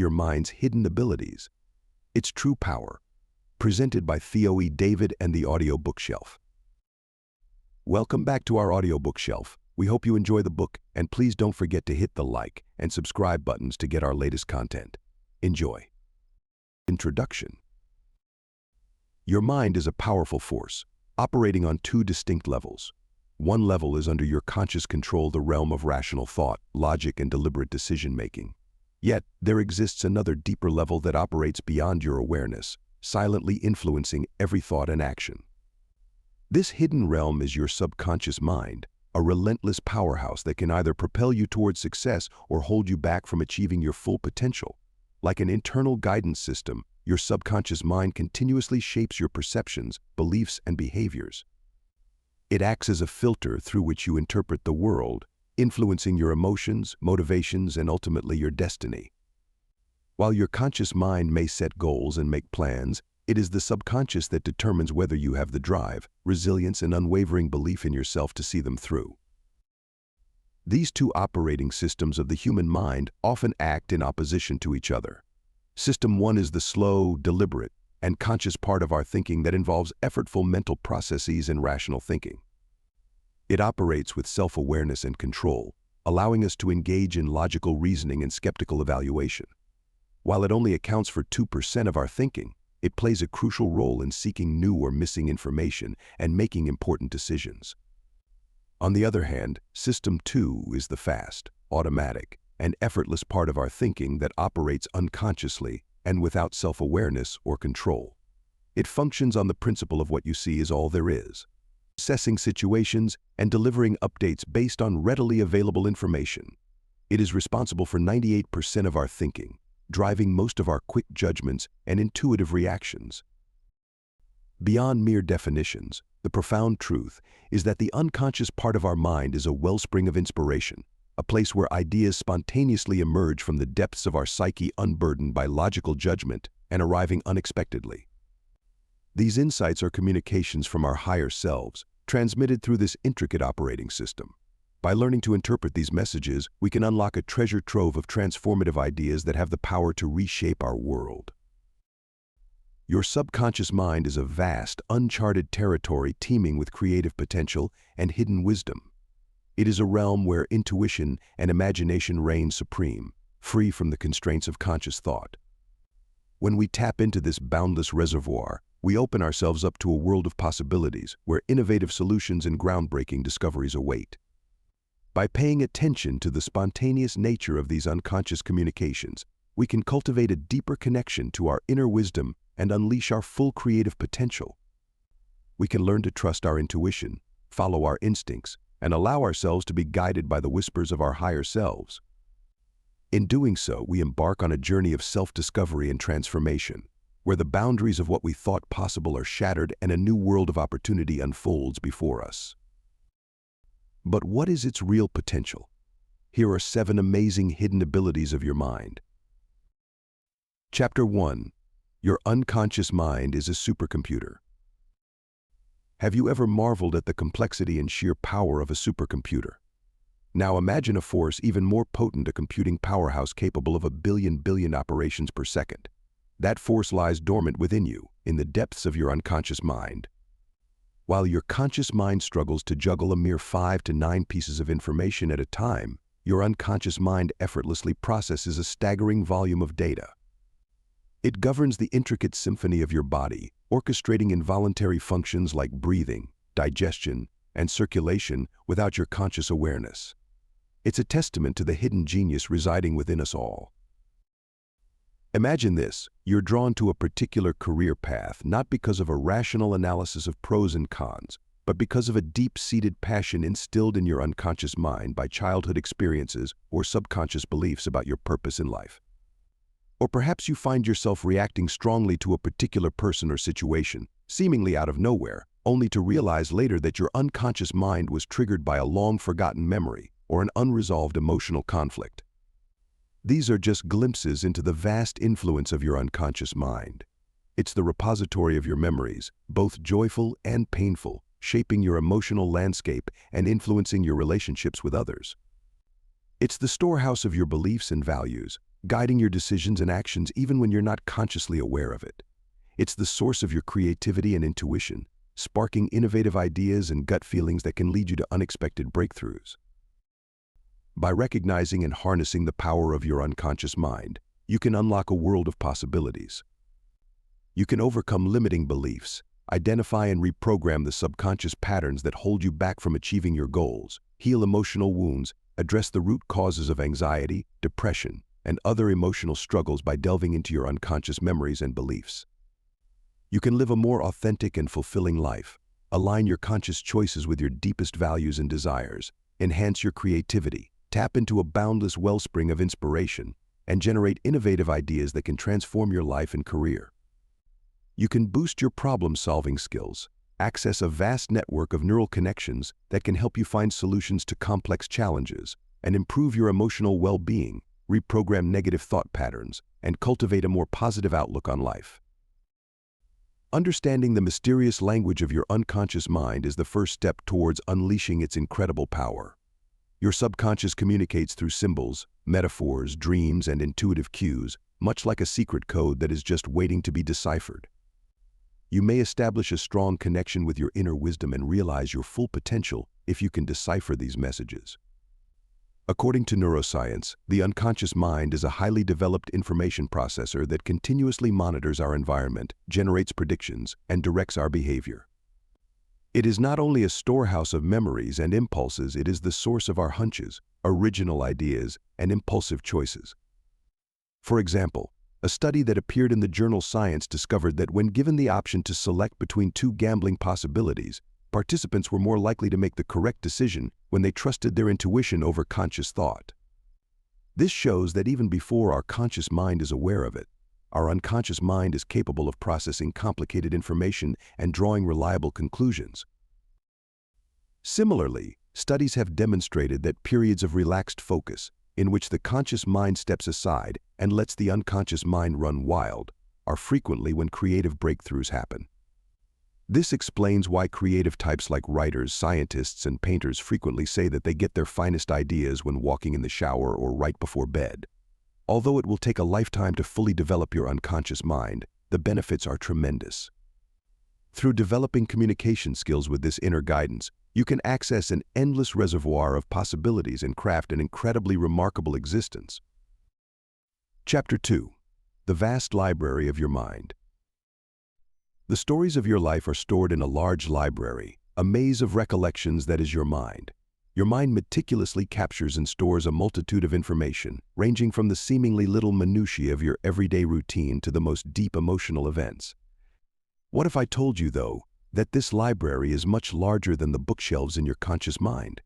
Your mind's hidden abilities. Its true power. Presented by Theo E. David and the Audiobook Shelf. Welcome back to our audiobook shelf. We hope you enjoy the book, and please don't forget to hit the like and subscribe buttons to get our latest content. Enjoy. Introduction. Your mind is a powerful force, operating on two distinct levels. One level is under your conscious control, the realm of rational thought, logic, and deliberate decision-making. Yet, there exists another deeper level that operates beyond your awareness, silently influencing every thought and action. This hidden realm is your subconscious mind, a relentless powerhouse that can either propel you towards success or hold you back from achieving your full potential. Like an internal guidance system, your subconscious mind continuously shapes your perceptions, beliefs, and behaviors. It acts as a filter through which you interpret the world, influencing your emotions, motivations, and ultimately your destiny. While your conscious mind may set goals and make plans, it is the subconscious that determines whether you have the drive, resilience, and unwavering belief in yourself to see them through. These two operating systems of the human mind often act in opposition to each other. System 1 is the slow, deliberate, and conscious part of our thinking that involves effortful mental processes and rational thinking. It operates with self-awareness and control, allowing us to engage in logical reasoning and skeptical evaluation. While it only accounts for 2% of our thinking, it plays a crucial role in seeking new or missing information and making important decisions. On the other hand, System 2 is the fast, automatic, and effortless part of our thinking that operates unconsciously and without self-awareness or control. It functions on the principle of what you see is all there is, assessing situations and delivering updates based on readily available information. It is responsible for 98% of our thinking, driving most of our quick judgments and intuitive reactions. Beyond mere definitions, the profound truth is that the unconscious part of our mind is a wellspring of inspiration, a place where ideas spontaneously emerge from the depths of our psyche, unburdened by logical judgment and arriving unexpectedly. These insights are communications from our higher selves, transmitted through this intricate operating system. By learning to interpret these messages, we can unlock a treasure trove of transformative ideas that have the power to reshape our world. Your subconscious mind is a vast, uncharted territory teeming with creative potential and hidden wisdom. It is a realm where intuition and imagination reign supreme, free from the constraints of conscious thought. When we tap into this boundless reservoir, we open ourselves up to a world of possibilities where innovative solutions and groundbreaking discoveries await. By paying attention to the spontaneous nature of these unconscious communications, we can cultivate a deeper connection to our inner wisdom and unleash our full creative potential. We can learn to trust our intuition, follow our instincts, and allow ourselves to be guided by the whispers of our higher selves. In doing so, we embark on a journey of self-discovery and transformation, where the boundaries of what we thought possible are shattered and a new world of opportunity unfolds before us. But what is its real potential? Here are 7 amazing hidden abilities of your mind. Chapter 1. Your unconscious mind is a supercomputer. Have you ever marveled at the complexity and sheer power of a supercomputer? Now imagine a force even more potent, a computing powerhouse capable of a billion operations per second. That force lies dormant within you, in the depths of your unconscious mind. While your conscious mind struggles to juggle a mere 5 to 9 pieces of information at a time, your unconscious mind effortlessly processes a staggering volume of data. It governs the intricate symphony of your body, orchestrating involuntary functions like breathing, digestion, and circulation without your conscious awareness. It's a testament to the hidden genius residing within us all. Imagine this: you're drawn to a particular career path not because of a rational analysis of pros and cons, but because of a deep-seated passion instilled in your unconscious mind by childhood experiences or subconscious beliefs about your purpose in life. Or perhaps you find yourself reacting strongly to a particular person or situation, seemingly out of nowhere, only to realize later that your unconscious mind was triggered by a long-forgotten memory or an unresolved emotional conflict. These are just glimpses into the vast influence of your unconscious mind. It's the repository of your memories, both joyful and painful, shaping your emotional landscape and influencing your relationships with others. It's the storehouse of your beliefs and values, guiding your decisions and actions even when you're not consciously aware of it. It's the source of your creativity and intuition, sparking innovative ideas and gut feelings that can lead you to unexpected breakthroughs. By recognizing and harnessing the power of your unconscious mind, you can unlock a world of possibilities. You can overcome limiting beliefs, identify and reprogram the subconscious patterns that hold you back from achieving your goals, heal emotional wounds, address the root causes of anxiety, depression, and other emotional struggles by delving into your unconscious memories and beliefs. You can live a more authentic and fulfilling life, align your conscious choices with your deepest values and desires, enhance your creativity, tap into a boundless wellspring of inspiration, and generate innovative ideas that can transform your life and career. You can boost your problem-solving skills, access a vast network of neural connections that can help you find solutions to complex challenges, and improve your emotional well-being, reprogram negative thought patterns, and cultivate a more positive outlook on life. Understanding the mysterious language of your unconscious mind is the first step towards unleashing its incredible power. Your subconscious communicates through symbols, metaphors, dreams, and intuitive cues, much like a secret code that is just waiting to be deciphered. You may establish a strong connection with your inner wisdom and realize your full potential if you can decipher these messages. According to neuroscience, the unconscious mind is a highly developed information processor that continuously monitors our environment, generates predictions, and directs our behavior. It is not only a storehouse of memories and impulses, it is the source of our hunches, original ideas, and impulsive choices. For example, a study that appeared in the journal Science discovered that when given the option to select between two gambling possibilities, participants were more likely to make the correct decision when they trusted their intuition over conscious thought. This shows that even before our conscious mind is aware of it, our unconscious mind is capable of processing complicated information and drawing reliable conclusions. Similarly, studies have demonstrated that periods of relaxed focus, in which the conscious mind steps aside and lets the unconscious mind run wild, are frequently when creative breakthroughs happen. This explains why creative types like writers, scientists, and painters frequently say that they get their finest ideas when walking in the shower or right before bed. Although it will take a lifetime to fully develop your unconscious mind, the benefits are tremendous. Through developing communication skills with this inner guidance, you can access an endless reservoir of possibilities and craft an incredibly remarkable existence. Chapter 2. The Vast Library of Your Mind. The stories of your life are stored in a large library, a maze of recollections that is your mind. Your mind meticulously captures and stores a multitude of information, ranging from the seemingly little minutiae of your everyday routine to the most deep emotional events. What if I told you, though, that this library is much larger than the bookshelves in your conscious mind?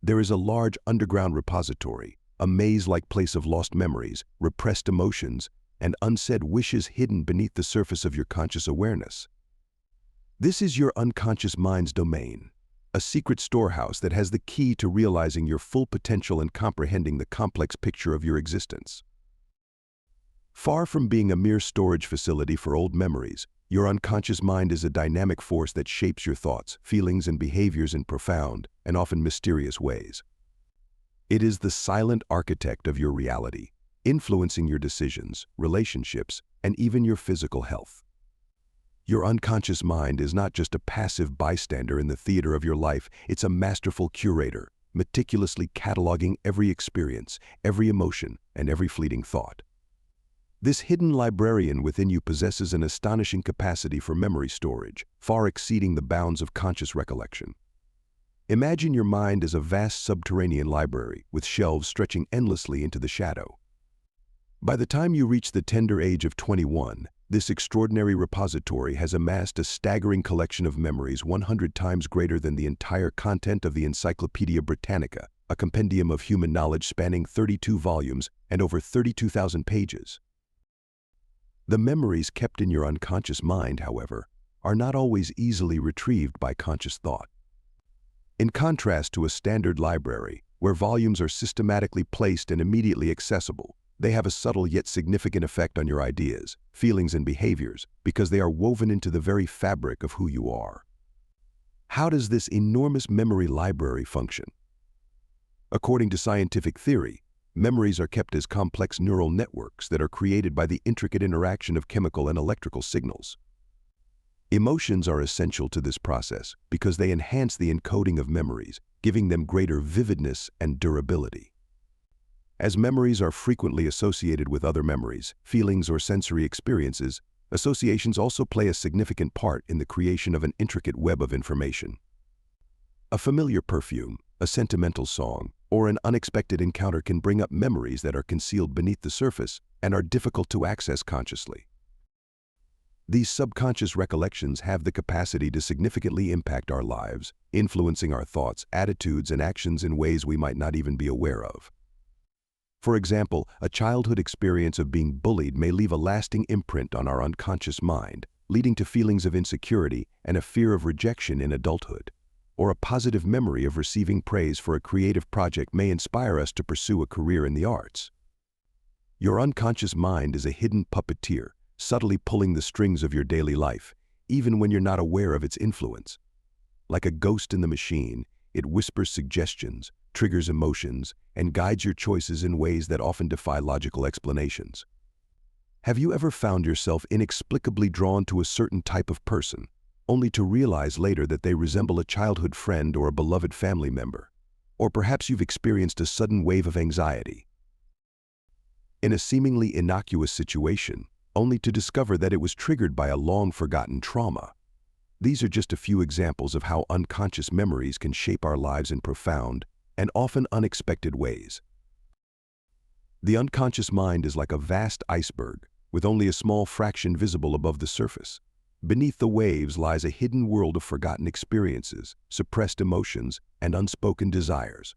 There is a large underground repository, a maze-like place of lost memories, repressed emotions, and unsaid wishes hidden beneath the surface of your conscious awareness. This is your unconscious mind's domain, a secret storehouse that has the key to realizing your full potential and comprehending the complex picture of your existence. Far from being a mere storage facility for old memories, your unconscious mind is a dynamic force that shapes your thoughts, feelings, and behaviors in profound and often mysterious ways. It is the silent architect of your reality, influencing your decisions, relationships, and even your physical health. Your unconscious mind is not just a passive bystander in the theater of your life, it's a masterful curator, meticulously cataloging every experience, every emotion, and every fleeting thought. This hidden librarian within you possesses an astonishing capacity for memory storage, far exceeding the bounds of conscious recollection. Imagine your mind as a vast subterranean library, with shelves stretching endlessly into the shadow. By the time you reach the tender age of 21, this extraordinary repository has amassed a staggering collection of memories 100 times greater than the entire content of the Encyclopedia Britannica, a compendium of human knowledge spanning 32 volumes and over 32,000 pages. The memories kept in your unconscious mind, however, are not always easily retrieved by conscious thought. In contrast to a standard library, where volumes are systematically placed and immediately accessible, they have a subtle yet significant effect on your ideas, feelings, and behaviors because they are woven into the very fabric of who you are. How does this enormous memory library function? According to scientific theory, Memories are kept as complex neural networks that are created by the intricate interaction of chemical and electrical signals. Emotions are essential to this process because they enhance the encoding of memories, giving them greater vividness and durability. As memories are frequently associated with other memories, feelings, or sensory experiences, associations also play a significant part in the creation of an intricate web of information. A familiar perfume, a sentimental song, or an unexpected encounter can bring up memories that are concealed beneath the surface and are difficult to access consciously. These subconscious recollections have the capacity to significantly impact our lives, influencing our thoughts, attitudes, and actions in ways we might not even be aware of. For example, a childhood experience of being bullied may leave a lasting imprint on our unconscious mind, leading to feelings of insecurity and a fear of rejection in adulthood. Or a positive memory of receiving praise for a creative project may inspire us to pursue a career in the arts. Your unconscious mind is a hidden puppeteer, subtly pulling the strings of your daily life, even when you're not aware of its influence. Like a ghost in the machine, it whispers suggestions, triggers emotions, and guides your choices in ways that often defy logical explanations. Have you ever found yourself inexplicably drawn to a certain type of person, only to realize later that they resemble a childhood friend or a beloved family member? Or perhaps you've experienced a sudden wave of anxiety in a seemingly innocuous situation, only to discover that it was triggered by a long-forgotten trauma. These are just a few examples of how unconscious memories can shape our lives in profound and often unexpected ways. The unconscious mind is like a vast iceberg, with only a small fraction visible above the surface. Beneath the waves lies a hidden world of forgotten experiences, suppressed emotions, and unspoken desires.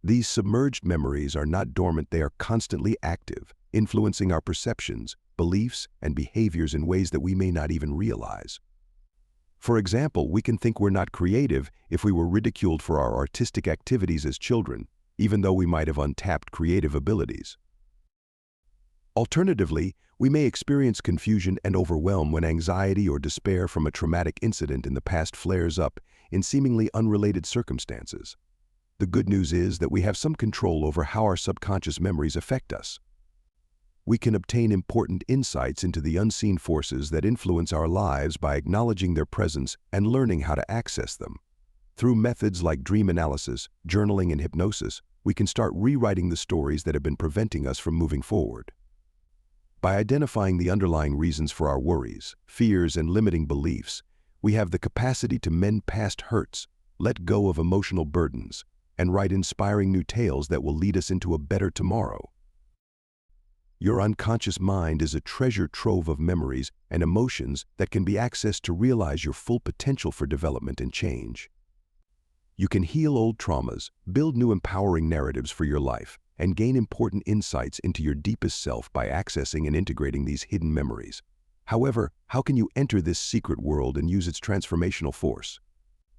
These submerged memories are not dormant, they are constantly active, influencing our perceptions, beliefs, and behaviors in ways that we may not even realize. For example, we can think we're not creative if we were ridiculed for our artistic activities as children, even though we might have untapped creative abilities. Alternatively, we may experience confusion and overwhelm when anxiety or despair from a traumatic incident in the past flares up in seemingly unrelated circumstances. The good news is that we have some control over how our subconscious memories affect us. We can obtain important insights into the unseen forces that influence our lives by acknowledging their presence and learning how to access them. Through methods like dream analysis, journaling, and hypnosis, we can start rewriting the stories that have been preventing us from moving forward. By identifying the underlying reasons for our worries, fears, and limiting beliefs, we have the capacity to mend past hurts, let go of emotional burdens, and write inspiring new tales that will lead us into a better tomorrow. Your unconscious mind is a treasure trove of memories and emotions that can be accessed to realize your full potential for development and change. You can heal old traumas, build new empowering narratives for your life, and gain important insights into your deepest self by accessing and integrating these hidden memories. However, how can you enter this secret world and use its transformational force?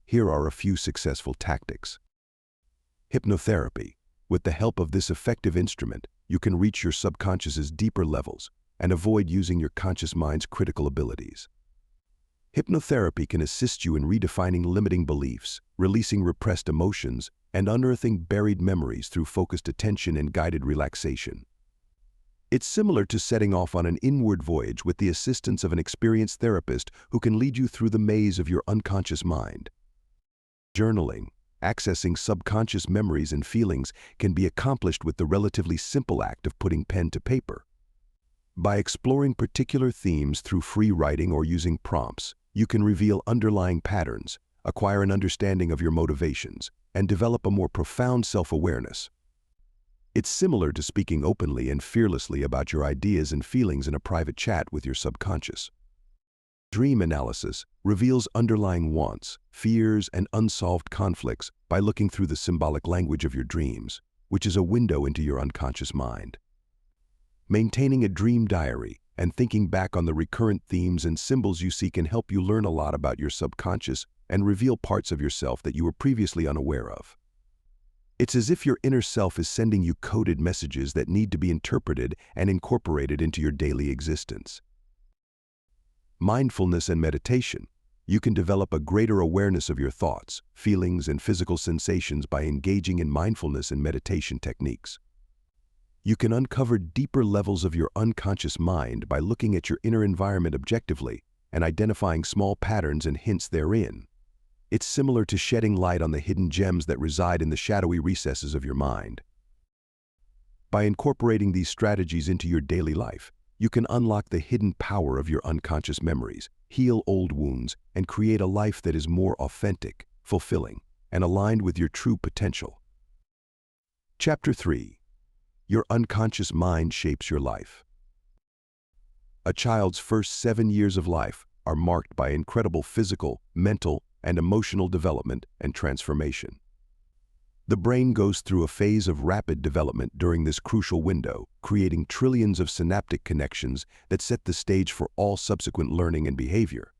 Here are a few successful tactics. Hypnotherapy. With the help of this effective instrument, you can reach your subconscious's deeper levels and avoid using your conscious mind's critical abilities. Hypnotherapy can assist you in redefining limiting beliefs, releasing repressed emotions, and unearthing buried memories through focused attention and guided relaxation. It's similar to setting off on an inward voyage with the assistance of an experienced therapist who can lead you through the maze of your unconscious mind. Journaling. Accessing subconscious memories and feelings can be accomplished with the relatively simple act of putting pen to paper. By exploring particular themes through free writing or using prompts, you can reveal underlying patterns, acquire an understanding of your motivations, and develop a more profound self-awareness. It's similar to speaking openly and fearlessly about your ideas and feelings in a private chat with your subconscious. Dream analysis reveals underlying wants, fears, and unsolved conflicts by looking through the symbolic language of your dreams, which is a window into your unconscious mind. Maintaining a dream diary and thinking back on the recurrent themes and symbols you see can help you learn a lot about your subconscious and reveal parts of yourself that you were previously unaware of. It's as if your inner self is sending you coded messages that need to be interpreted and incorporated into your daily existence. Mindfulness and meditation. You can develop a greater awareness of your thoughts, feelings, and physical sensations by engaging in mindfulness and meditation techniques. You can uncover deeper levels of your unconscious mind by looking at your inner environment objectively and identifying small patterns and hints therein. It's similar to shedding light on the hidden gems that reside in the shadowy recesses of your mind. By incorporating these strategies into your daily life, you can unlock the hidden power of your unconscious memories, heal old wounds, and create a life that is more authentic, fulfilling, and aligned with your true potential. Chapter 3. Your unconscious mind shapes your life. A child's first 7 years of life are marked by incredible physical, mental, and emotional development and transformation. The brain goes through a phase of rapid development during this crucial window, creating trillions of synaptic connections that set the stage for all subsequent learning and behavior.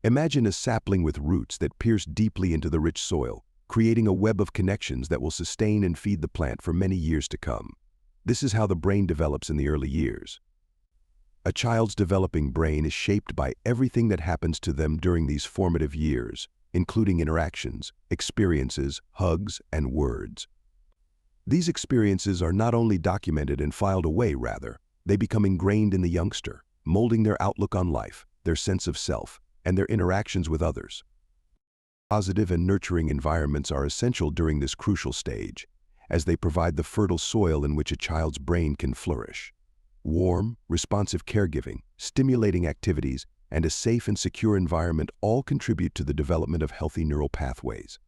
Imagine a sapling with roots that pierce deeply into the rich soil, creating a web of connections that will sustain and feed the plant for many years to come. This is how the brain develops in the early years. A child's developing brain is shaped by everything that happens to them during these formative years, including interactions, experiences, hugs, and words. These experiences are not only documented and filed away, rather, they become ingrained in the youngster, molding their outlook on life, their sense of self, and their interactions with others. Positive and nurturing environments are essential during this crucial stage, as they provide the fertile soil in which a child's brain can flourish. Warm, responsive caregiving, stimulating activities, and a safe and secure environment all contribute to the development of healthy neural pathways.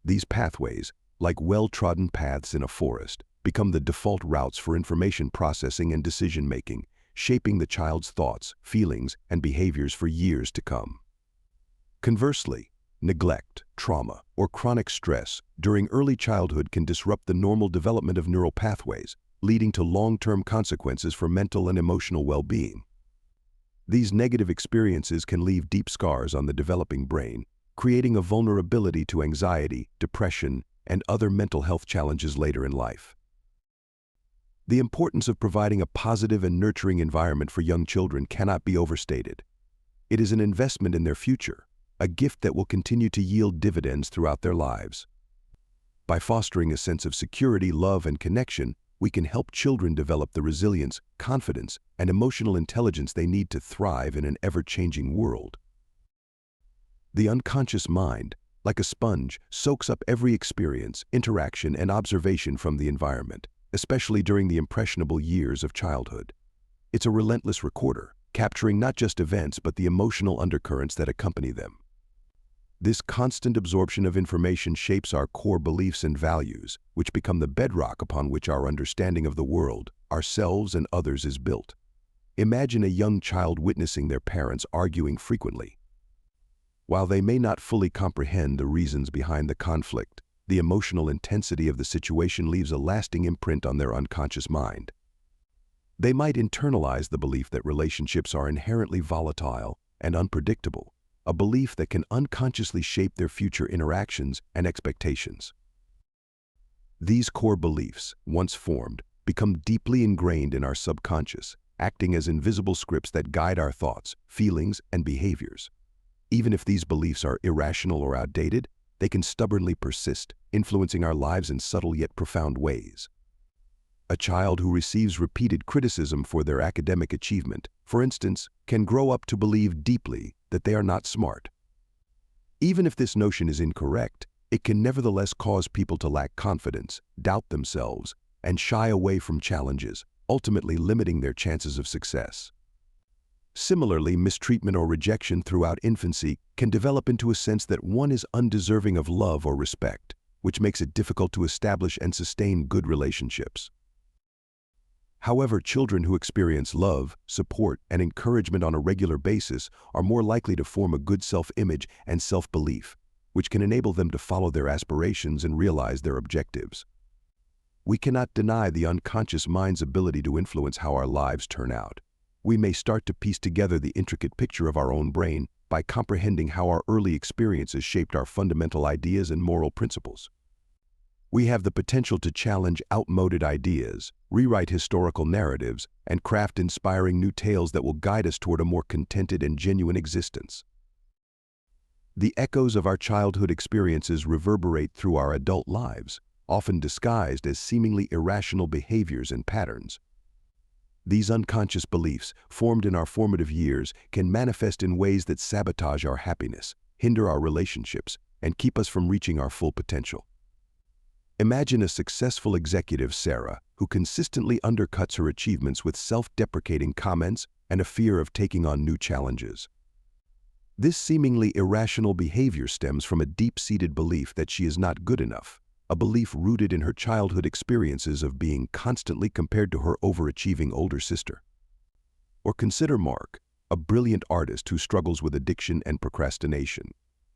These pathways, like well-trodden paths in a forest, become the default routes for information processing and decision-making, shaping the child's thoughts, feelings, and behaviors for years to come. Conversely, neglect, trauma, or chronic stress during early childhood can disrupt the normal development of neural pathways, leading to long-term consequences for mental and emotional well-being. These negative experiences can leave deep scars on the developing brain, creating a vulnerability to anxiety, depression, and other mental health challenges later in life. The importance of providing a positive and nurturing environment for young children cannot be overstated. It is an investment in their future, a gift that will continue to yield dividends throughout their lives. By fostering a sense of security, love, and connection, we can help children develop the resilience, confidence, and emotional intelligence they need to thrive in an ever-changing world. The unconscious mind, like a sponge, soaks up every experience, interaction, and observation from the environment, especially during the impressionable years of childhood. It's a relentless recorder, capturing not just events but the emotional undercurrents that accompany them. This constant absorption of information shapes our core beliefs and values, which become the bedrock upon which our understanding of the world, ourselves, and others is built. Imagine a young child witnessing their parents arguing frequently. While they may not fully comprehend the reasons behind the conflict, the emotional intensity of the situation leaves a lasting imprint on their unconscious mind. They might internalize the belief that relationships are inherently volatile and unpredictable, a belief that can unconsciously shape their future interactions and expectations. These core beliefs, once formed, become deeply ingrained in our subconscious, acting as invisible scripts that guide our thoughts, feelings, and behaviors. Even if these beliefs are irrational or outdated, they can stubbornly persist, influencing our lives in subtle yet profound ways. A child who receives repeated criticism for their academic achievement, for instance, can grow up to believe deeply that they are not smart. Even if this notion is incorrect, it can nevertheless cause people to lack confidence, doubt themselves, and shy away from challenges, ultimately limiting their chances of success. Similarly, mistreatment or rejection throughout infancy can develop into a sense that one is undeserving of love or respect, which makes it difficult to establish and sustain good relationships. However, children who experience love, support, and encouragement on a regular basis are more likely to form a good self-image and self-belief, which can enable them to follow their aspirations and realize their objectives. We cannot deny the unconscious mind's ability to influence how our lives turn out. We may start to piece together the intricate picture of our own brain by comprehending how our early experiences shaped our fundamental ideas and moral principles. We have the potential to challenge outmoded ideas, rewrite historical narratives, and craft inspiring new tales that will guide us toward a more contented and genuine existence. The echoes of our childhood experiences reverberate through our adult lives, often disguised as seemingly irrational behaviors and patterns. These unconscious beliefs, formed in our formative years, can manifest in ways that sabotage our happiness, hinder our relationships, and keep us from reaching our full potential. Imagine a successful executive, Sarah, who consistently undercuts her achievements with self-deprecating comments and a fear of taking on new challenges. This seemingly irrational behavior stems from a deep-seated belief that she is not good enough, a belief rooted in her childhood experiences of being constantly compared to her overachieving older sister. Or consider Mark, a brilliant artist who struggles with addiction and procrastination.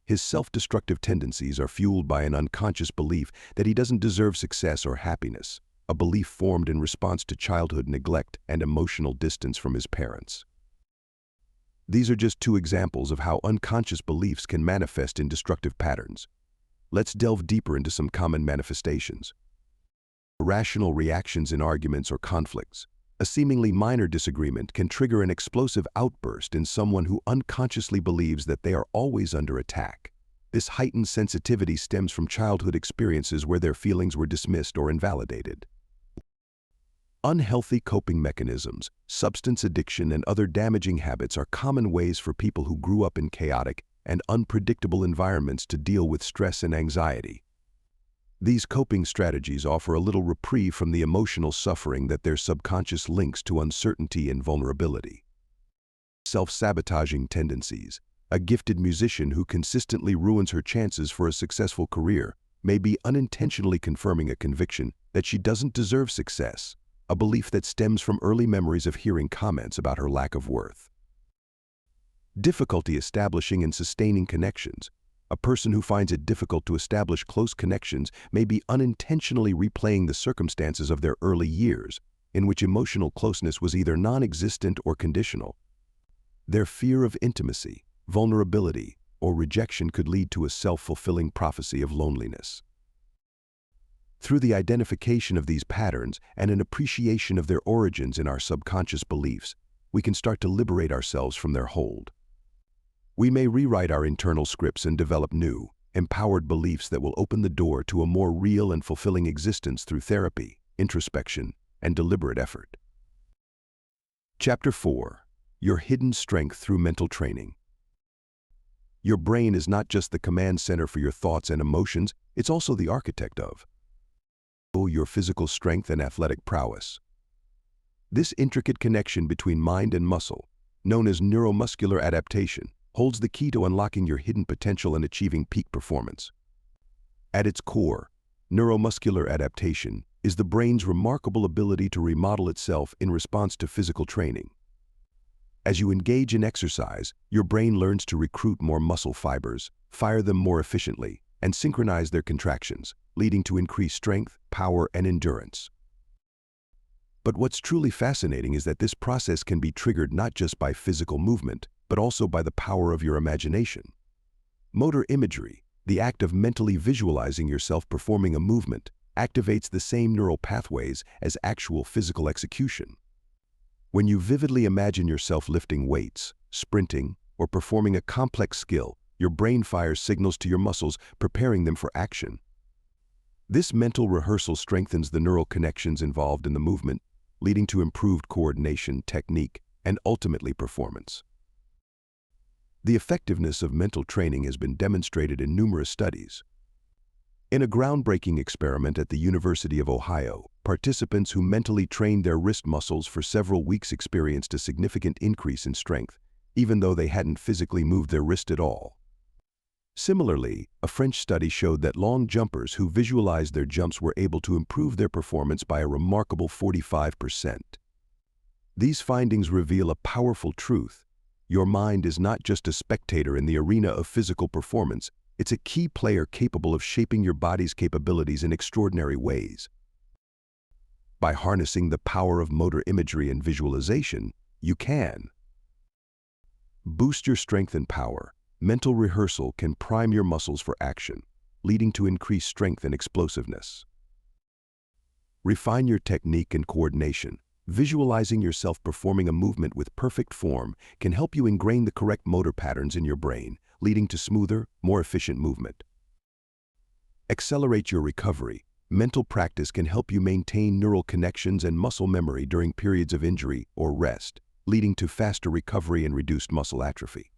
His self-destructive tendencies are fueled by an unconscious belief that he doesn't deserve success or happiness, a belief formed in response to childhood neglect and emotional distance from his parents. These are just two examples of how unconscious beliefs can manifest in destructive patterns. Let's delve deeper into some common manifestations. Irrational reactions in arguments or conflicts. A seemingly minor disagreement can trigger an explosive outburst in someone who unconsciously believes that they are always under attack. This heightened sensitivity stems from childhood experiences where their feelings were dismissed or invalidated. Unhealthy coping mechanisms, substance addiction, and other damaging habits are common ways for people who grew up in chaotic and unpredictable environments to deal with stress and anxiety. These coping strategies offer a little reprieve from the emotional suffering that their subconscious links to uncertainty and vulnerability. Self-sabotaging tendencies. A gifted musician who consistently ruins her chances for a successful career may be unintentionally confirming a conviction that she doesn't deserve success, a belief that stems from early memories of hearing comments about her lack of worth. Difficulty establishing and sustaining connections. A person who finds it difficult to establish close connections may be unintentionally replaying the circumstances of their early years, in which emotional closeness was either non-existent or conditional. Their fear of intimacy, vulnerability, or rejection could lead to a self-fulfilling prophecy of loneliness. Through the identification of these patterns and an appreciation of their origins in our subconscious beliefs, we can start to liberate ourselves from their hold. We may rewrite our internal scripts and develop new, empowered beliefs that will open the door to a more real and fulfilling existence through therapy, introspection, and deliberate effort. Chapter 4. Your hidden strength through mental training. Your brain is not just the command center for your thoughts and emotions, it's also the architect of your physical strength and athletic prowess. This intricate connection between mind and muscle, known as neuromuscular adaptation, holds the key to unlocking your hidden potential and achieving peak performance. At its core, neuromuscular adaptation is the brain's remarkable ability to remodel itself in response to physical training. As you engage in exercise, your brain learns to recruit more muscle fibers, fire them more efficiently, and synchronize their contractions, leading to increased strength, power, and endurance. But what's truly fascinating is that this process can be triggered not just by physical movement, but also by the power of your imagination. Motor imagery, the act of mentally visualizing yourself performing a movement, activates the same neural pathways as actual physical execution. When you vividly imagine yourself lifting weights, sprinting, or performing a complex skill, your brain fires signals to your muscles, preparing them for action. This mental rehearsal strengthens the neural connections involved in the movement, leading to improved coordination, technique, and ultimately performance. The effectiveness of mental training has been demonstrated in numerous studies. In a groundbreaking experiment at the University of Ohio, participants who mentally trained their wrist muscles for several weeks experienced a significant increase in strength, even though they hadn't physically moved their wrist at all. Similarly, a French study showed that long jumpers who visualized their jumps were able to improve their performance by a remarkable 45%. These findings reveal a powerful truth. Your mind is not just a spectator in the arena of physical performance, it's a key player capable of shaping your body's capabilities in extraordinary ways. By harnessing the power of motor imagery and visualization, you can boost your strength and power. Mental rehearsal can prime your muscles for action, leading to increased strength and explosiveness. Refine your technique and coordination. Visualizing yourself performing a movement with perfect form can help you ingrain the correct motor patterns in your brain, leading to smoother, more efficient movement. Accelerate your recovery. mental practice can help you maintain neural connections and muscle memory during periods of injury or rest, leading to faster recovery and reduced muscle atrophy.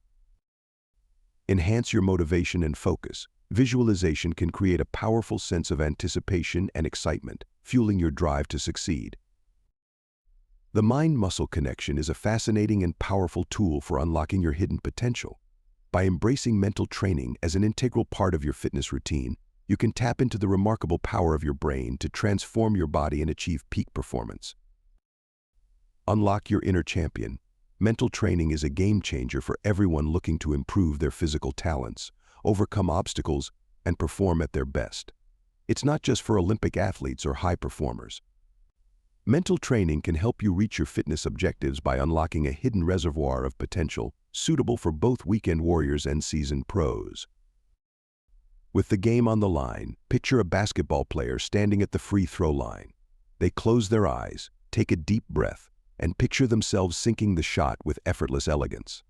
Enhance your motivation and focus. Visualization can create a powerful sense of anticipation and excitement, fueling your drive to succeed. The mind-muscle connection is a fascinating and powerful tool for unlocking your hidden potential. By embracing mental training as an integral part of your fitness routine, you can tap into the remarkable power of your brain to transform your body and achieve peak performance. Unlock your inner champion. Mental training is a game changer for everyone looking to improve their physical talents, overcome obstacles, and perform at their best. It's not just for Olympic athletes or high performers. Mental training can help you reach your fitness objectives by unlocking a hidden reservoir of potential suitable for both weekend warriors and seasoned pros. With the game on the line, picture a basketball player standing at the free throw line. They close their eyes, take a deep breath, and picture themselves sinking the shot with effortless elegance.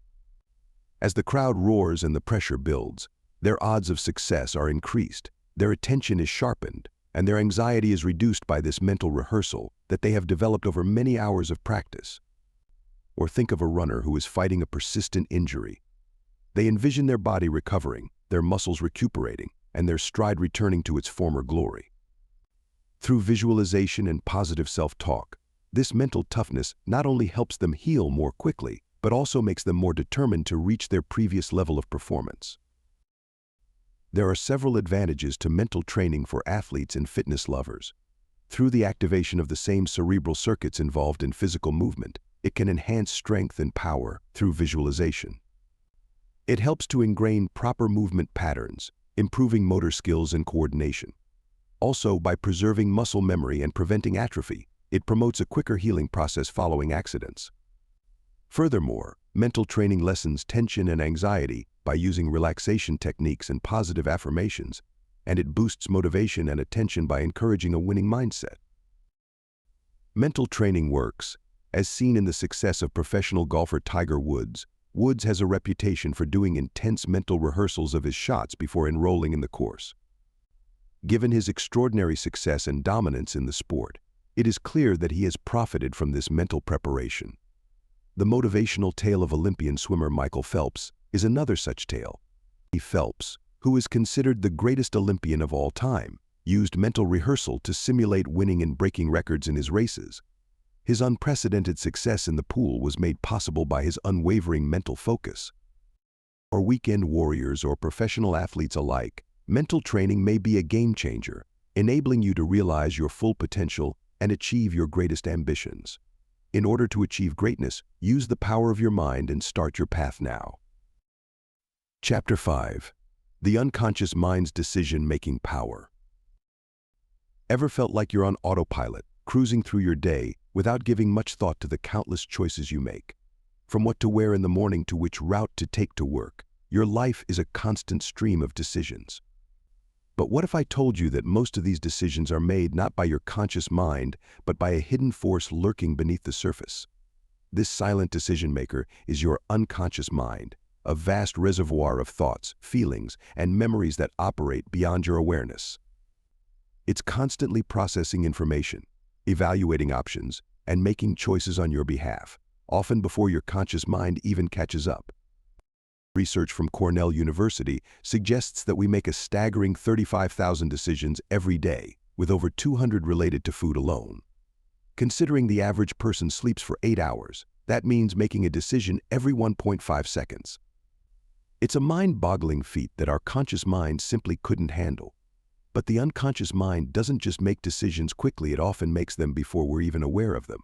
As the crowd roars and the pressure builds, their odds of success are increased, their attention is sharpened, and their anxiety is reduced by this mental rehearsal that they have developed over many hours of practice. Or think of a runner who is fighting a persistent injury. They envision their body recovering, their muscles recuperating, and their stride returning to its former glory. Through visualization and positive self-talk, this mental toughness not only helps them heal more quickly, but also makes them more determined to reach their previous level of performance. There are several advantages to mental training for athletes and fitness lovers. Through the activation of the same cerebral circuits involved in physical movement, it can enhance strength and power through visualization. It helps to ingrain proper movement patterns, improving motor skills and coordination. Also, by preserving muscle memory and preventing atrophy, it promotes a quicker healing process following accidents. Furthermore, mental training lessens tension and anxiety by using relaxation techniques and positive affirmations, and it boosts motivation and attention by encouraging a winning mindset. Mental training works. As seen in the success of professional golfer Tiger Woods, Woods has a reputation for doing intense mental rehearsals of his shots before enrolling in the course. Given his extraordinary success and dominance in the sport, it is clear that he has profited from this mental preparation. The motivational tale of Olympian swimmer Michael Phelps is another such tale. Phelps, who is considered the greatest Olympian of all time, used mental rehearsal to simulate winning and breaking records in his races. His unprecedented success in the pool was made possible by his unwavering mental focus. For weekend warriors or professional athletes alike, mental training may be a game changer, enabling you to realize your full potential and achieve your greatest ambitions. In order to achieve greatness, use the power of your mind and start your path now. Chapter 5. The Unconscious Mind's Decision-Making Power. Ever felt like you're on autopilot, cruising through your day without giving much thought to the countless choices you make? From what to wear in the morning to which route to take to work, your life is a constant stream of decisions. But what if I told you that most of these decisions are made not by your conscious mind, but by a hidden force lurking beneath the surface? This silent decision-maker is your unconscious mind, a vast reservoir of thoughts, feelings, and memories that operate beyond your awareness. It's constantly processing information, evaluating options, and making choices on your behalf, often before your conscious mind even catches up. Research from Cornell University suggests that we make a staggering 35,000 decisions every day, with over 200 related to food alone. Considering the average person sleeps for 8 hours, that means making a decision every 1.5 seconds. It's a mind-boggling feat that our conscious mind simply couldn't handle. But the unconscious mind doesn't just make decisions quickly, it often makes them before we're even aware of them.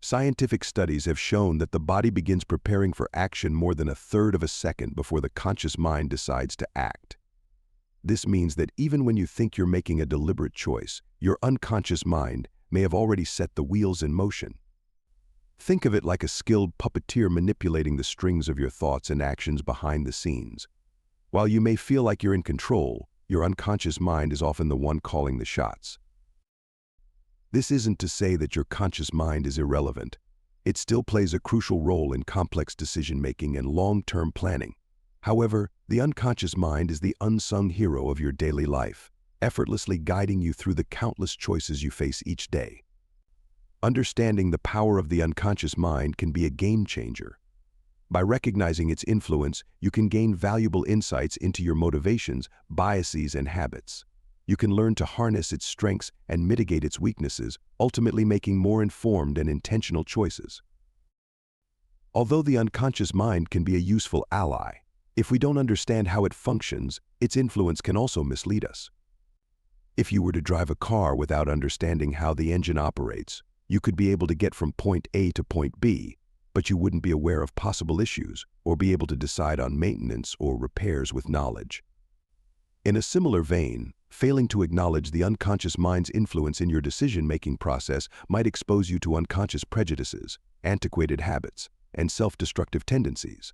Scientific studies have shown that the body begins preparing for action more than a third of a second before the conscious mind decides to act. This means that even when you think you're making a deliberate choice, your unconscious mind may have already set the wheels in motion. Think of it like a skilled puppeteer manipulating the strings of your thoughts and actions behind the scenes. While you may feel like you're in control, your unconscious mind is often the one calling the shots. This isn't to say that your conscious mind is irrelevant. It still plays a crucial role in complex decision-making and long-term planning. However, the unconscious mind is the unsung hero of your daily life. effortlessly guiding you through the countless choices you face each day. Understanding the power of the unconscious mind can be a game changer. By recognizing its influence, you can gain valuable insights into your motivations, biases, and habits. You can learn to harness its strengths and mitigate its weaknesses, ultimately making more informed and intentional choices. Although the unconscious mind can be a useful ally, if we don't understand how it functions, its influence can also mislead us. If you were to drive a car without understanding how the engine operates, you could be able to get from point A to point B, but you wouldn't be aware of possible issues or be able to decide on maintenance or repairs with knowledge. In a similar vein, failing to acknowledge the unconscious mind's influence in your decision-making process might expose you to unconscious prejudices, antiquated habits, and self-destructive tendencies.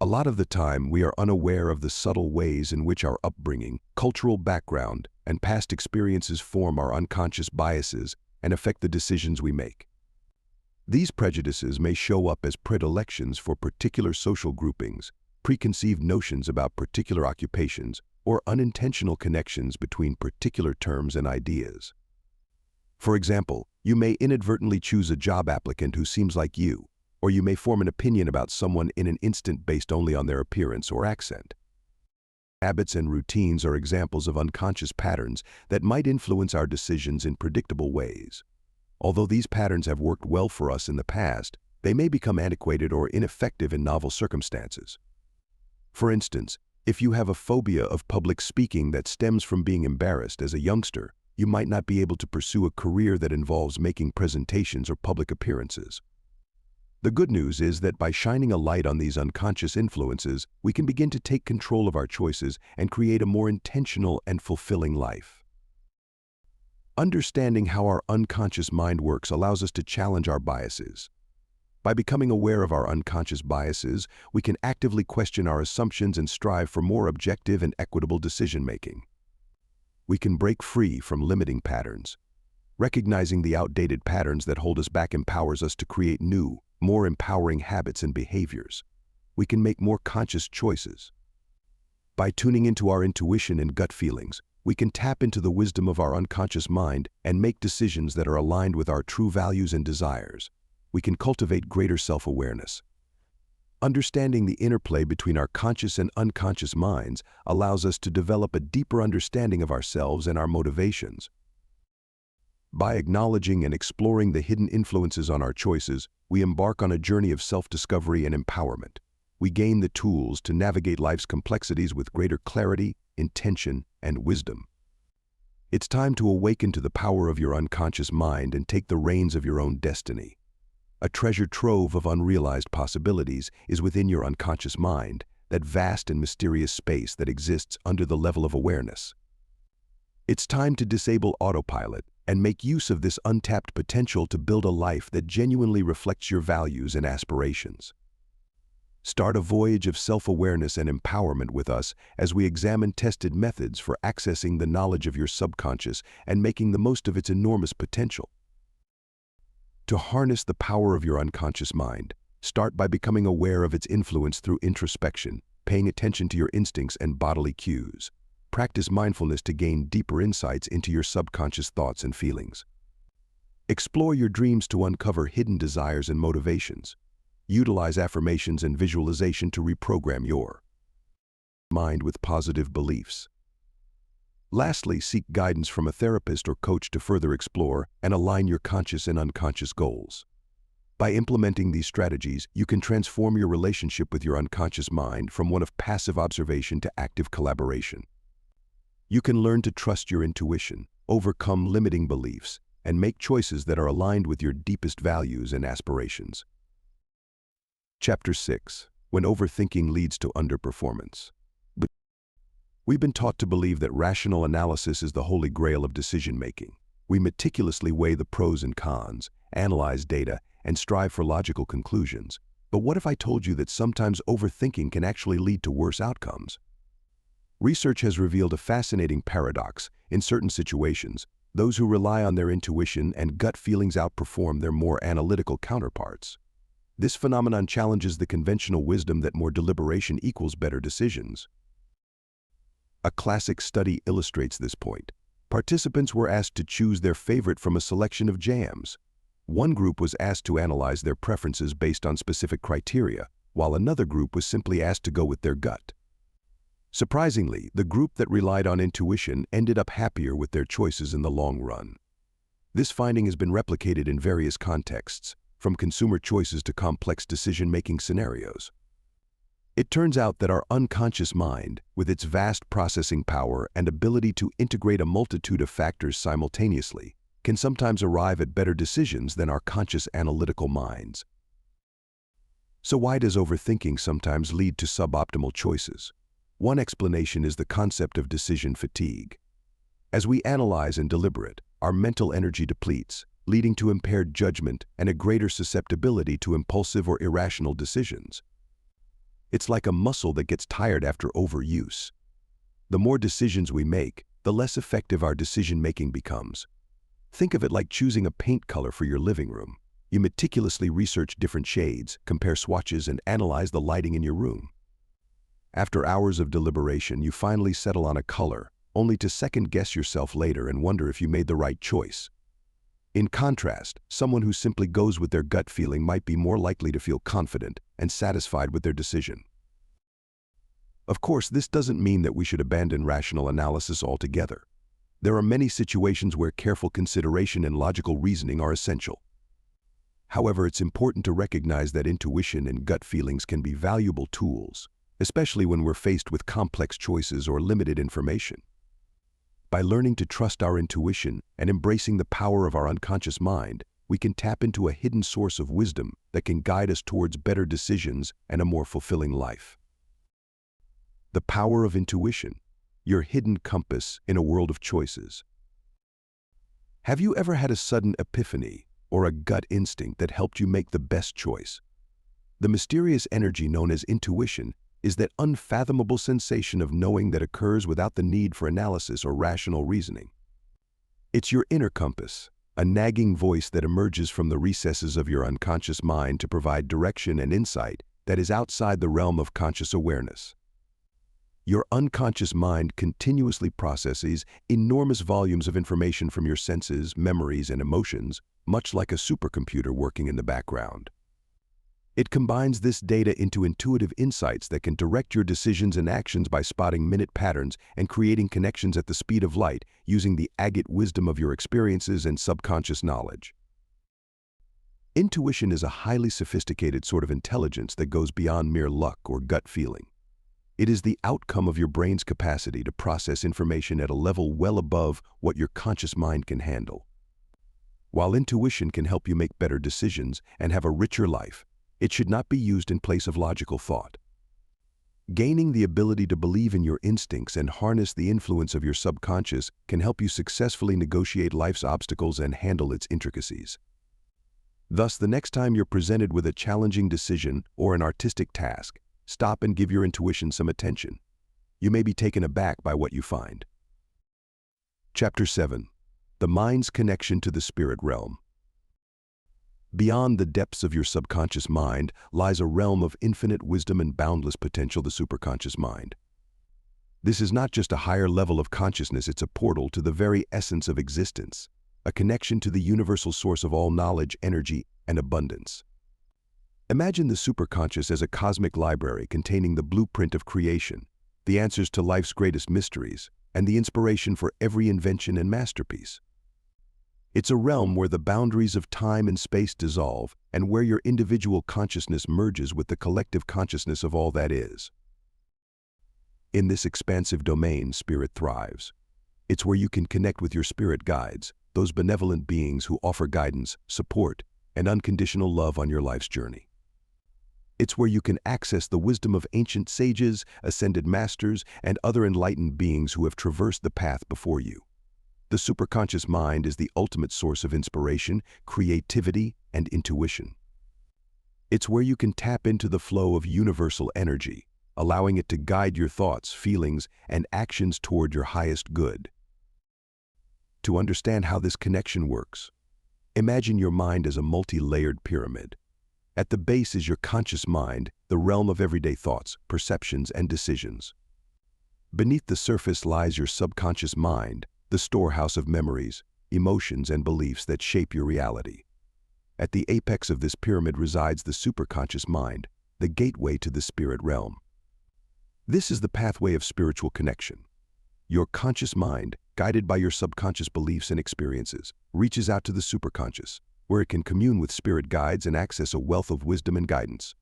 A lot of the time, we are unaware of the subtle ways in which our upbringing, cultural background, and past experiences form our unconscious biases and affect the decisions we make. These prejudices may show up as predilections for particular social groupings, preconceived notions about particular occupations, or unintentional connections between particular terms and ideas. For example, you may inadvertently choose a job applicant who seems like you, or you may form an opinion about someone in an instant based only on their appearance or accent. Habits and routines are examples of unconscious patterns that might influence our decisions in predictable ways. Although these patterns have worked well for us in the past, they may become antiquated or ineffective in novel circumstances. For instance, if you have a phobia of public speaking that stems from being embarrassed as a youngster, you might not be able to pursue a career that involves making presentations or public appearances. The good news is that by shining a light on these unconscious influences, we can begin to take control of our choices and create a more intentional and fulfilling life. Understanding how our unconscious mind works allows us to challenge our biases. By becoming aware of our unconscious biases, we can actively question our assumptions and strive for more objective and equitable decision-making. We can break free from limiting patterns. Recognizing the outdated patterns that hold us back empowers us to create new, more empowering habits and behaviors. We can make more conscious choices. By tuning into our intuition and gut feelings, we can tap into the wisdom of our unconscious mind and make decisions that are aligned with our true values and desires. We can cultivate greater self-awareness. Understanding the interplay between our conscious and unconscious minds allows us to develop a deeper understanding of ourselves and our motivations. By acknowledging and exploring the hidden influences on our choices, we embark on a journey of self-discovery and empowerment. We gain the tools to navigate life's complexities with greater clarity, intention, and wisdom. It's time to awaken to the power of your unconscious mind and take the reins of your own destiny. A treasure trove of unrealized possibilities is within your unconscious mind, that vast and mysterious space that exists under the level of awareness. It's time to disable autopilot and make use of this untapped potential to build a life that genuinely reflects your values and aspirations. Start a voyage of self-awareness and empowerment with us as we examine tested methods for accessing the knowledge of your subconscious and making the most of its enormous potential. To harness the power of your unconscious mind, start by becoming aware of its influence through introspection, paying attention to your instincts and bodily cues. Practice mindfulness to gain deeper insights into your subconscious thoughts and feelings. Explore your dreams to uncover hidden desires and motivations. Utilize affirmations and visualization to reprogram your mind with positive beliefs. Lastly, seek guidance from a therapist or coach to further explore and align your conscious and unconscious goals. By implementing these strategies, you can transform your relationship with your unconscious mind from one of passive observation to active collaboration. You can learn to trust your intuition, overcome limiting beliefs, and make choices that are aligned with your deepest values and aspirations. Chapter 6. When overthinking leads to underperformance. We've been taught to believe that rational analysis is the holy grail of decision-making. We meticulously weigh the pros and cons, analyze data, and strive for logical conclusions. But what if I told you that sometimes overthinking can actually lead to worse outcomes? Research has revealed a fascinating paradox. In certain situations, those who rely on their intuition and gut feelings outperform their more analytical counterparts. This phenomenon challenges the conventional wisdom that more deliberation equals better decisions. A classic study illustrates this point. Participants were asked to choose their favorite from a selection of jams. One group was asked to analyze their preferences based on specific criteria, while another group was simply asked to go with their gut. Surprisingly, the group that relied on intuition ended up happier with their choices in the long run. This finding has been replicated in various contexts, from consumer choices to complex decision-making scenarios. It turns out that our unconscious mind, with its vast processing power and ability to integrate a multitude of factors simultaneously, can sometimes arrive at better decisions than our conscious analytical minds. So why does overthinking sometimes lead to suboptimal choices? One explanation is the concept of decision fatigue. As we analyze and deliberate, our mental energy depletes, leading to impaired judgment and a greater susceptibility to impulsive or irrational decisions. It's like a muscle that gets tired after overuse. The more decisions we make, the less effective our decision-making becomes. Think of it like choosing a paint color for your living room. You meticulously research different shades, compare swatches, and analyze the lighting in your room. After hours of deliberation, you finally settle on a color, only to second-guess yourself later and wonder if you made the right choice. In contrast, someone who simply goes with their gut feeling might be more likely to feel confident and satisfied with their decision. Of course, this doesn't mean that we should abandon rational analysis altogether. There are many situations where careful consideration and logical reasoning are essential. However, it's important to recognize that intuition and gut feelings can be valuable tools, especially when we're faced with complex choices or limited information. By learning to trust our intuition and embracing the power of our unconscious mind, we can tap into a hidden source of wisdom that can guide us towards better decisions and a more fulfilling life. The power of intuition, your hidden compass in a world of choices. Have you ever had a sudden epiphany or a gut instinct that helped you make the best choice? The mysterious energy known as intuition is that unfathomable sensation of knowing that occurs without the need for analysis or rational reasoning. It's your inner compass, a nagging voice that emerges from the recesses of your unconscious mind to provide direction and insight that is outside the realm of conscious awareness. Your unconscious mind continuously processes enormous volumes of information from your senses, memories, and emotions, much like a supercomputer working in the background. It combines this data into intuitive insights that can direct your decisions and actions by spotting minute patterns and creating connections at the speed of light using the agate wisdom of your experiences and subconscious knowledge. Intuition is a highly sophisticated sort of intelligence that goes beyond mere luck or gut feeling. It is the outcome of your brain's capacity to process information at a level well above what your conscious mind can handle. While intuition can help you make better decisions and have a richer life, it should not be used in place of logical thought. Gaining the ability to believe in your instincts and harness the influence of your subconscious can help you successfully negotiate life's obstacles and handle its intricacies. Thus, the next time you're presented with a challenging decision or an artistic task, stop and give your intuition some attention. You may be taken aback by what you find. Chapter 7. The Mind's Connection to the Spirit Realm. Beyond the depths of your subconscious mind lies a realm of infinite wisdom and boundless potential, the superconscious mind. This is not just a higher level of consciousness, it's a portal to the very essence of existence, a connection to the universal source of all knowledge, energy, and abundance. Imagine the superconscious as a cosmic library containing the blueprint of creation, the answers to life's greatest mysteries, and the inspiration for every invention and masterpiece. It's a realm where the boundaries of time and space dissolve and where your individual consciousness merges with the collective consciousness of all that is. In this expansive domain, spirit thrives. It's where you can connect with your spirit guides, those benevolent beings who offer guidance, support, and unconditional love on your life's journey. It's where you can access the wisdom of ancient sages, ascended masters, and other enlightened beings who have traversed the path before you. The superconscious mind is the ultimate source of inspiration, creativity, and intuition. It's where you can tap into the flow of universal energy, allowing it to guide your thoughts, feelings, and actions toward your highest good. To understand how this connection works, imagine your mind as a multi-layered pyramid. At the base is your conscious mind, the realm of everyday thoughts, perceptions, and decisions. Beneath the surface lies your subconscious mind, the storehouse of memories, emotions, and beliefs that shape your reality. At the apex of this pyramid resides the superconscious mind, the gateway to the spirit realm. This is the pathway of spiritual connection. Your conscious mind, guided by your subconscious beliefs and experiences, reaches out to the superconscious, where it can commune with spirit guides and access a wealth of wisdom and guidance.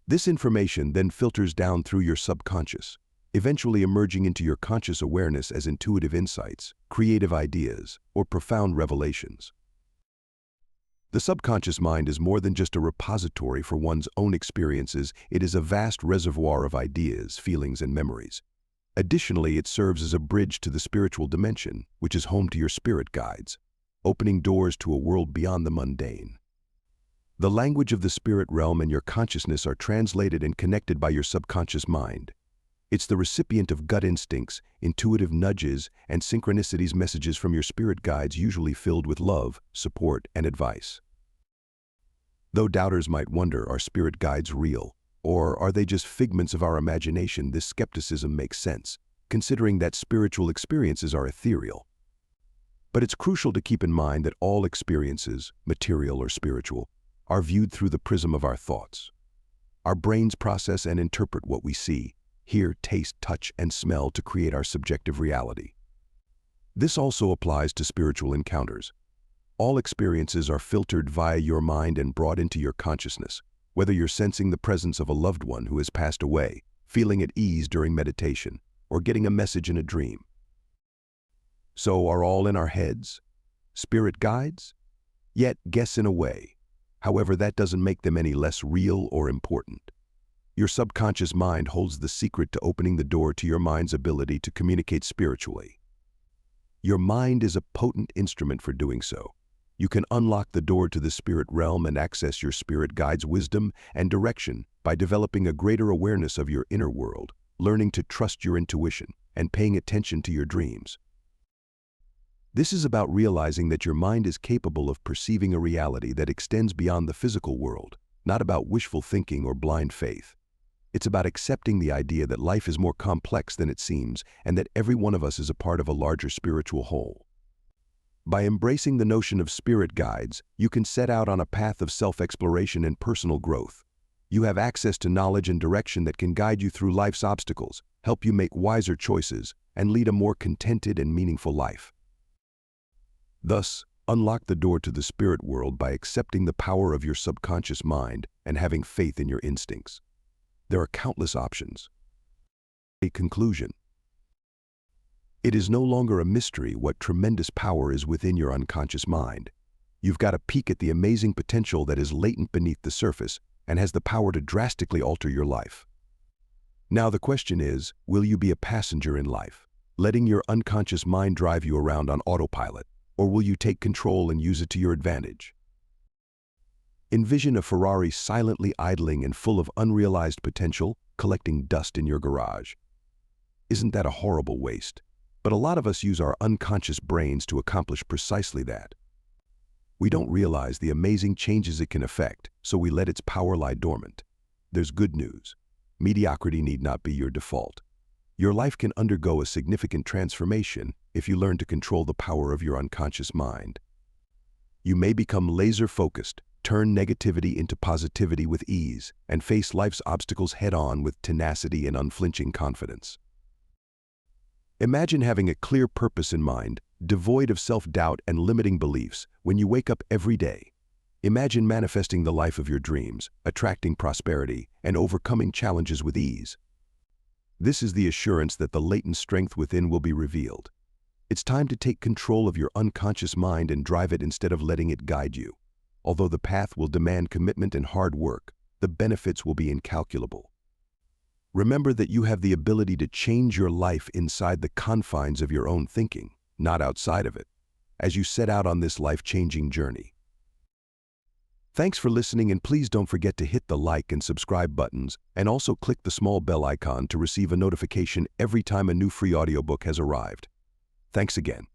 This information then filters down through your subconscious, eventually emerging into your conscious awareness as intuitive insights, creative ideas, or profound revelations. The subconscious mind is more than just a repository for one's own experiences. It is a vast reservoir of ideas, feelings, and memories. Additionally, it serves as a bridge to the spiritual dimension, which is home to your spirit guides, opening doors to a world beyond the mundane. The language of the spirit realm and your consciousness are translated and connected by your subconscious mind. It's the recipient of gut instincts, intuitive nudges, and synchronicities, messages from your spirit guides, usually filled with love, support, and advice. Though doubters might wonder, are spirit guides real, or are they just figments of our imagination? This skepticism makes sense, considering that spiritual experiences are ethereal. But it's crucial to keep in mind that all experiences, material or spiritual, are viewed through the prism of our thoughts. Our brains process and interpret what we see, hear, taste, touch, and smell to create our subjective reality. This also applies to spiritual encounters. All experiences are filtered via your mind and brought into your consciousness, whether you're sensing the presence of a loved one who has passed away, feeling at ease during meditation, or getting a message in a dream. So are all in our heads? Spirit guides? Yet, guess in a way. However, that doesn't make them any less real or important. Your subconscious mind holds the secret to opening the door to your mind's ability to communicate spiritually. Your mind is a potent instrument for doing so. You can unlock the door to the spirit realm and access your spirit guides' wisdom and direction by developing a greater awareness of your inner world, learning to trust your intuition, and paying attention to your dreams. This is about realizing that your mind is capable of perceiving a reality that extends beyond the physical world, not about wishful thinking or blind faith. It's about accepting the idea that life is more complex than it seems and that every one of us is a part of a larger spiritual whole. By embracing the notion of spirit guides, you can set out on a path of self-exploration and personal growth. You have access to knowledge and direction that can guide you through life's obstacles, help you make wiser choices, and lead a more contented and meaningful life. Thus, unlock the door to the spirit world by accepting the power of your subconscious mind and having faith in your instincts. There are countless options. A conclusion. It is no longer a mystery what tremendous power is within your unconscious mind. You've got a peek at the amazing potential that is latent beneath the surface and has the power to drastically alter your life. Now the question is, will you be a passenger in life, letting your unconscious mind drive you around on autopilot, or will you take control and use it to your advantage? Envision a Ferrari silently idling and full of unrealized potential, collecting dust in your garage. Isn't that a horrible waste? But a lot of us use our unconscious brains to accomplish precisely that. We don't realize the amazing changes it can affect, so we let its power lie dormant. There's good news. Mediocrity need not be your default. Your life can undergo a significant transformation if you learn to control the power of your unconscious mind. You may become laser-focused, turn negativity into positivity with ease, and face life's obstacles head-on with tenacity and unflinching confidence. Imagine having a clear purpose in mind, devoid of self-doubt and limiting beliefs, when you wake up every day. Imagine manifesting the life of your dreams, attracting prosperity, and overcoming challenges with ease. This is the assurance that the latent strength within will be revealed. It's time to take control of your unconscious mind and drive it instead of letting it guide you. Although the path will demand commitment and hard work, the benefits will be incalculable. Remember that you have the ability to change your life inside the confines of your own thinking, not outside of it, as you set out on this life-changing journey. Thanks for listening, and please don't forget to hit the like and subscribe buttons, and also click the small bell icon to receive a notification every time a new free audiobook has arrived. Thanks again.